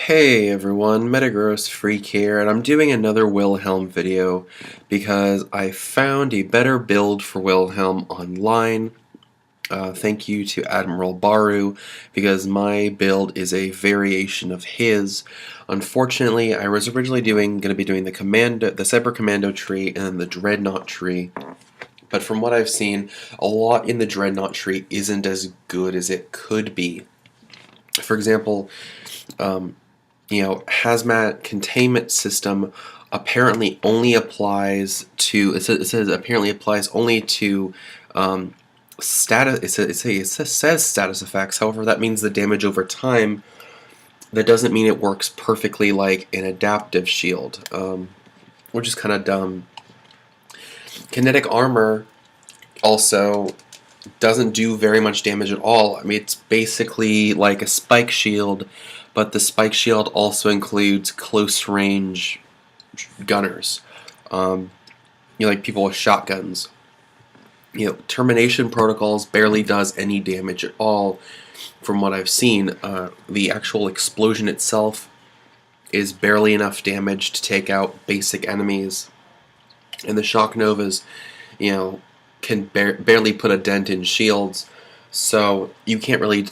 Hey everyone, Metagross Freak here, and I'm doing another Wilhelm video because I found a better build for Wilhelm online. Thank you to Admiral Baru, because my build is a variation of his. Unfortunately, I was originally going to be doing the Cyber Commando tree and then the Dreadnaught tree, but from what I've seen, a lot in the Dreadnaught tree isn't as good as it could be. For example, hazmat containment system apparently only applies to, it says apparently applies only to status, it says status effects. However, that means the damage over time. That doesn't mean it works perfectly like an adaptive shield, which is kind of dumb. Kinetic armor also doesn't do very much damage at all. I mean, it's basically like a spike shield, but the spike shield also includes close range gunners, like people with shotguns. Termination protocols barely does any damage at all from what I've seen. The actual explosion itself is barely enough damage to take out basic enemies, and the shock novas, can barely put a dent in shields, so you can't really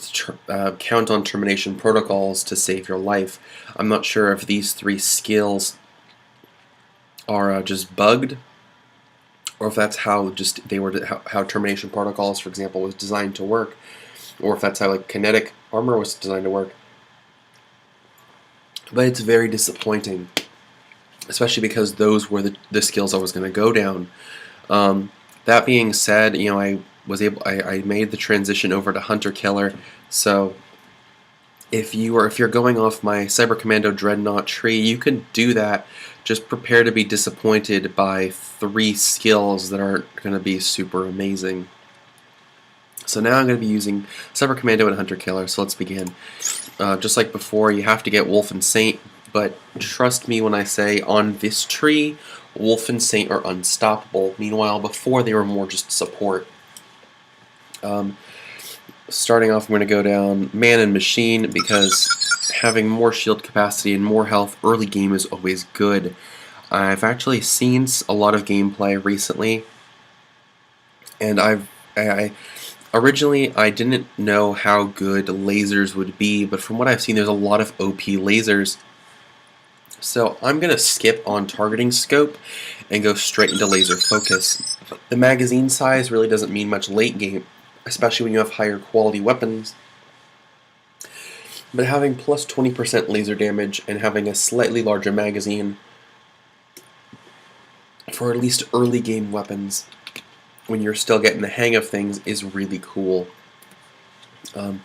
count on termination protocols to save your life. I'm not sure if these three skills are just bugged, or if that's how how termination protocols, for example, was designed to work, or if that's how like kinetic armor was designed to work. But it's very disappointing, especially because those were the skills I was going to go down. That being said, I made the transition over to Hunter Killer. So if you're going off my Cyber Commando Dreadnaught tree, you can do that. Just prepare to be disappointed by 3 skills that aren't going to be super amazing. So now I'm going to be using Cyber Commando and Hunter Killer. So let's begin. Just like before, you have to get Wolf and Saint, but trust me when I say on this tree, Wolf and Saint are unstoppable. Meanwhile, before they were more just support. Starting off, I'm going to go down Man and Machine, because having more shield capacity and more health early game is always good. I've actually seen a lot of gameplay recently, and originally I didn't know how good lasers would be, but from what I've seen, there's a lot of OP lasers. So I'm going to skip on targeting scope and go straight into laser focus. The magazine size really doesn't mean much late game, especially when you have higher quality weapons. But having plus 20% laser damage and having a slightly larger magazine for at least early game weapons, when you're still getting the hang of things, is really cool. You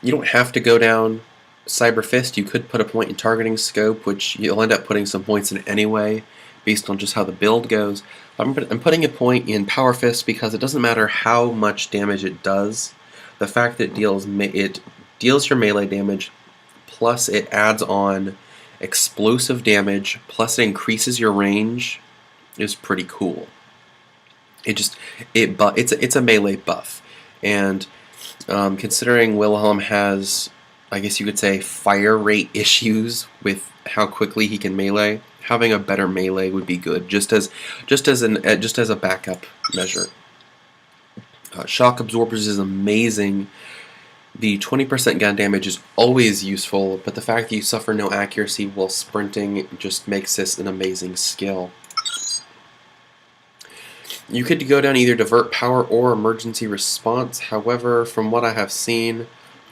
don't have to go down Cyber Fist. You could put a point in targeting scope, which you'll end up putting some points in anyway, based on just how the build goes. I'm putting a point in Power Fist because it doesn't matter how much damage it does. The fact that it deals your melee damage, plus it adds on explosive damage, plus it increases your range, is pretty cool. It's a melee buff, and considering Wilhelm has, I guess you could say, fire rate issues with how quickly he can melee, having a better melee would be good, just as a backup measure. Shock absorbers is amazing. The 20% gun damage is always useful, but the fact that you suffer no accuracy while sprinting just makes this an amazing skill. You could go down either Divert Power or Emergency Response. However, from what I have seen,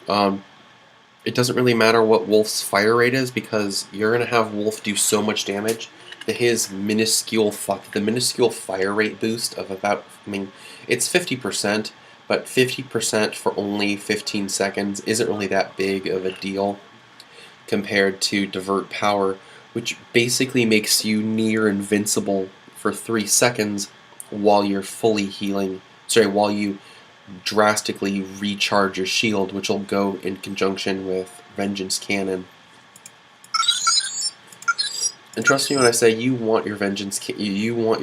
it doesn't really matter what Wolf's fire rate is, because you're going to have Wolf do so much damage that the minuscule fire rate boost of about, it's 50%, but 50% for only 15 seconds isn't really that big of a deal compared to Divert Power, which basically makes you near invincible for 3 seconds while you're fully healing. While you drastically recharge your shield, which will go in conjunction with Vengeance Cannon. And trust me when I say you want your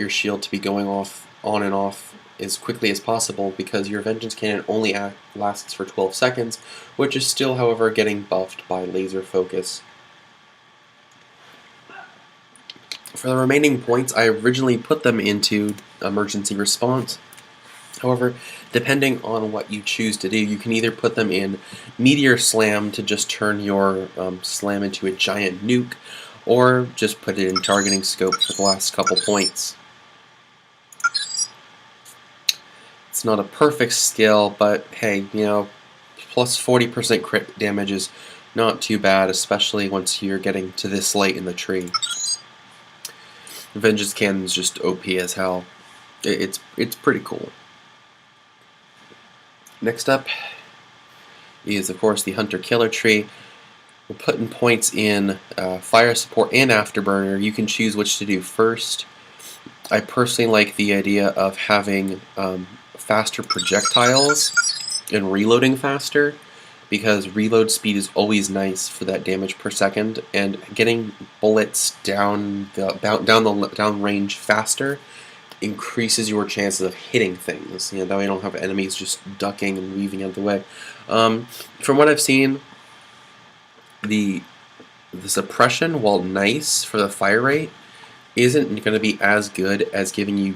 shield to be going off on and off as quickly as possible, because your Vengeance Cannon only lasts for 12 seconds, which is still, however, getting buffed by laser focus. For the remaining points, I originally put them into emergency response. However, depending on what you choose to do, you can either put them in Meteor Slam to just turn your slam into a giant nuke, or just put it in Targeting Scope for the last couple points. It's not a perfect skill, but hey, you know, plus 40% crit damage is not too bad, especially once you're getting to this late in the tree. Vengeance Cannon's just OP as hell. It's pretty cool. Next up is, of course, the Hunter-Killer tree. We're putting points in Fire Support and Afterburner. You can choose which to do first. I personally like the idea of having faster projectiles and reloading faster, because reload speed is always nice for that damage per second, and getting bullets down range faster increases your chances of hitting things. You know, that way you don't have enemies just ducking and weaving out of the way. From what I've seen, the suppression, while nice for the fire rate, isn't going to be as good as giving you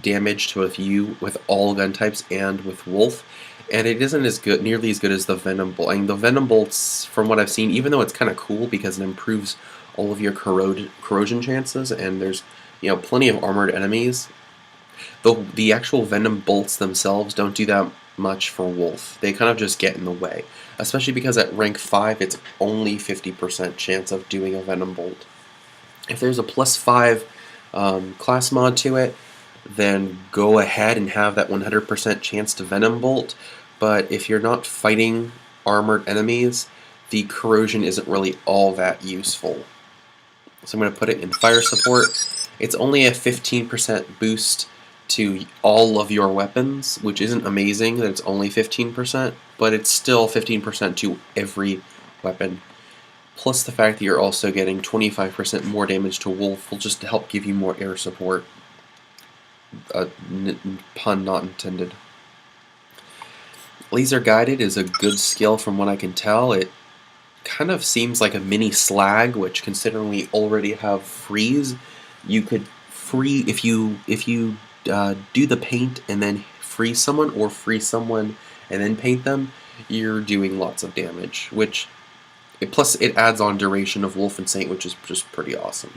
damage to a few with all gun types and with Wolf, and it isn't as good, nearly as good as the Venom Bolt. I mean, the Venom Bolts, from what I've seen, even though it's kind of cool because it improves all of your corrosion chances, and there's, you know, plenty of armored enemies, the actual Venom Bolts themselves don't do that much for Wolf. They kind of just get in the way, especially because at rank 5 it's only 50% chance of doing a Venom Bolt. If there's a +5 class mod to it, then go ahead and have that 100% chance to Venom Bolt. But if you're not fighting armored enemies, the corrosion isn't really all that useful. So I'm going to put it in Fire Support. It's only a 15% boost to all of your weapons, which isn't amazing that it's only 15%, but it's still 15% to every weapon. Plus the fact that you're also getting 25% more damage to Wolf will just help give you more air support. Pun not intended. Laser Guided is a good skill from what I can tell. It kind of seems like a mini Slag, which, considering we already have Freeze, you could if you do the paint and then freeze someone, or freeze someone and then paint them, you're doing lots of damage, which plus it adds on duration of Wolf and Saint, which is just pretty awesome.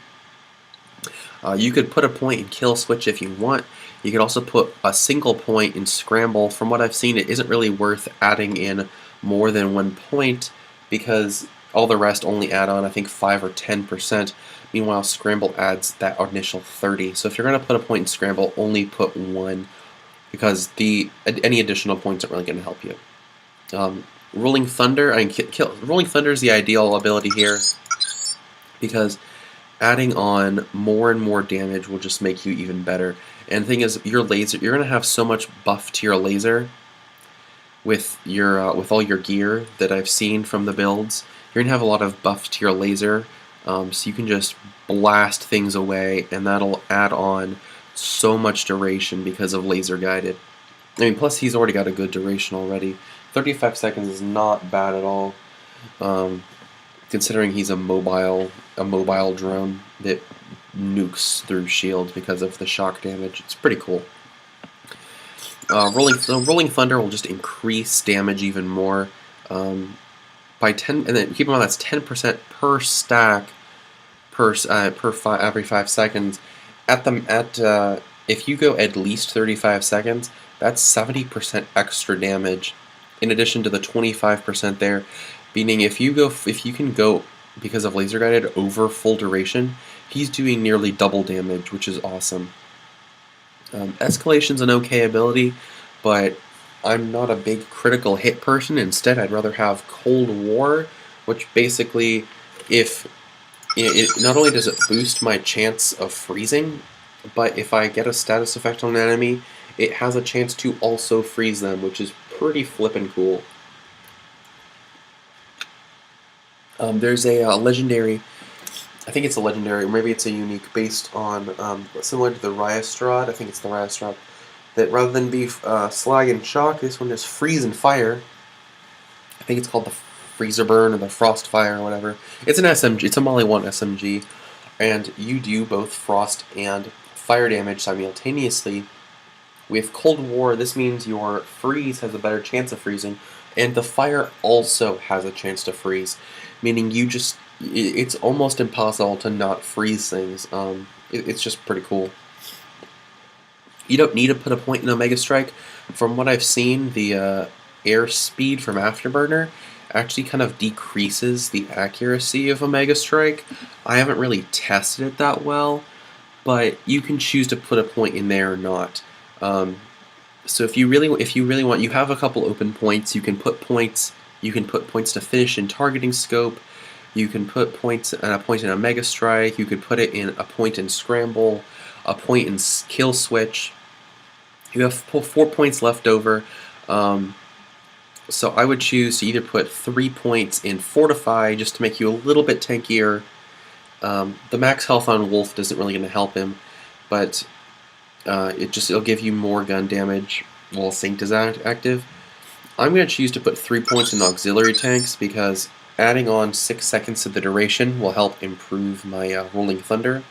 You could put a point in Kill Switch if you want. You could also put a single point in Scramble. From what I've seen, it isn't really worth adding in more than 1 point, because all the rest only add on, I think, 5 or 10%. Meanwhile, Scramble adds that initial 30. So if you're going to put a point in Scramble, only put 1, because any additional points aren't really going to help you. Rolling Thunder, Rolling Thunder is the ideal ability here, because adding on more and more damage will just make you even better. And the thing is, your laser, you're going to have so much buff to your laser with with all your gear that I've seen from the builds. You're going to have a lot of buff to your laser, so you can just blast things away, and that'll add on so much duration because of Laser Guided. I mean, plus he's already got a good duration already. 35 seconds is not bad at all. Considering he's a mobile drone that nukes through shields because of the shock damage. It's pretty cool. Rolling Thunder will just increase damage even more by 10, and then keep in mind that's 10% per stack every 5 seconds. If you go at least 35 seconds, that's 70% extra damage, in addition to the 25% there. Meaning if you can go, because of Laser Guided, over full duration, he's doing nearly double damage, which is awesome. Escalation's an okay ability, but I'm not a big critical hit person. Instead, I'd rather have Cold War, which basically, it not only does it boost my chance of freezing, but if I get a status effect on an enemy, it has a chance to also freeze them, which is pretty flippin' cool. There's a legendary, I think it's a legendary, or maybe it's a unique, based on, similar to the Ryastrad, I think it's the Ryastrad, that rather than be Slag and Shock, this one is Freeze and Fire. I think it's called the Freezer Burn or the Frost Fire or whatever. It's an SMG, it's a Molly 1 SMG. and you do both frost and fire damage simultaneously. With Cold War, this means your freeze has a better chance of freezing, and the fire also has a chance to freeze, meaning it's almost impossible to not freeze things. It's just pretty cool. You don't need to put a point in Omega Strike. From what I've seen, the air speed from Afterburner actually kind of decreases the accuracy of Omega Strike. I haven't really tested it that well, but you can choose to put a point in there or not. So if you really want, you have a couple open points. You can put points. You can put points to finish in targeting scope. You can put points and a point in Omega Strike. You could put it in a point in Scramble, a point in Kill Switch. You have 4 points left over. So I would choose to either put 3 points in Fortify just to make you a little bit tankier. The max health on Wolf isn't really going to help him, but it'll give you more gun damage while Sync is active. I'm going to choose to put 3 points in Auxiliary Tanks because adding on 6 seconds to the duration will help improve my Rolling Thunder.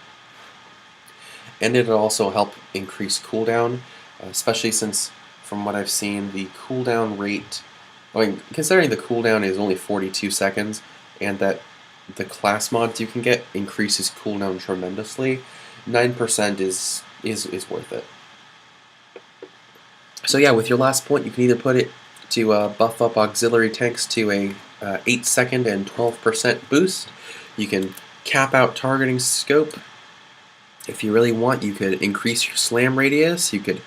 And it'll also help increase cooldown, especially since, from what I've seen, the cooldown rate, considering the cooldown is only 42 seconds, and that the class mods you can get increases cooldown tremendously, 9% is worth it. So yeah, with your last point, you can either put it to buff up Auxiliary Tanks to a 8 second and 12% boost. You can cap out targeting scope. If you really want, you could increase your slam radius. You could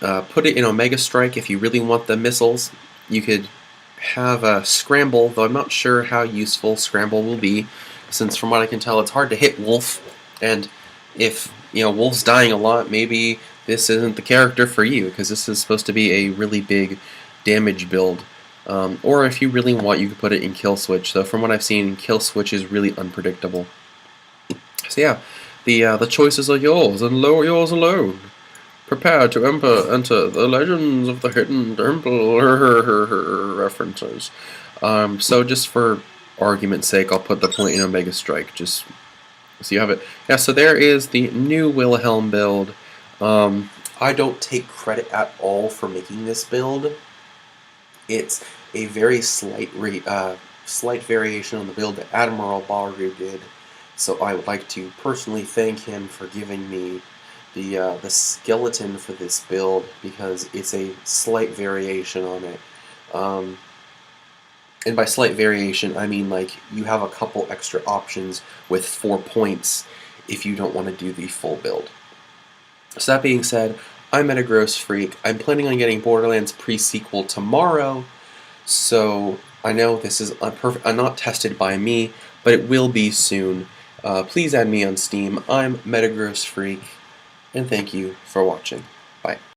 put it in Omega Strike if you really want the missiles. You could have a Scramble, though I'm not sure how useful Scramble will be, since from what I can tell, it's hard to hit Wolf, and if Wolf's dying a lot, maybe this isn't the character for you, because this is supposed to be a really big damage build. Or if you really want, you could put it in Kill Switch, though from what I've seen, Kill Switch is really unpredictable. So yeah, the choices are yours, and yours alone. Prepare to enter the Legends of the Hidden Temple references. So just for argument's sake, I'll put the point in Omega Strike, just so you have it. Yeah, so there is the new Wilhelm build. I don't take credit at all for making this build. It's a very slight variation on the build that Admiral Baru did. So I would like to personally thank him for giving me the skeleton for this build, because it's a slight variation on it. And by slight variation, I mean like you have a couple extra options with 4 points if you don't want to do the full build. So that being said, I'm Metagross Freak. I'm planning on getting Borderlands pre-sequel tomorrow, so I know this is not tested by me, but it will be soon. Please add me on Steam. I'm Metagross Freak, and thank you for watching. Bye.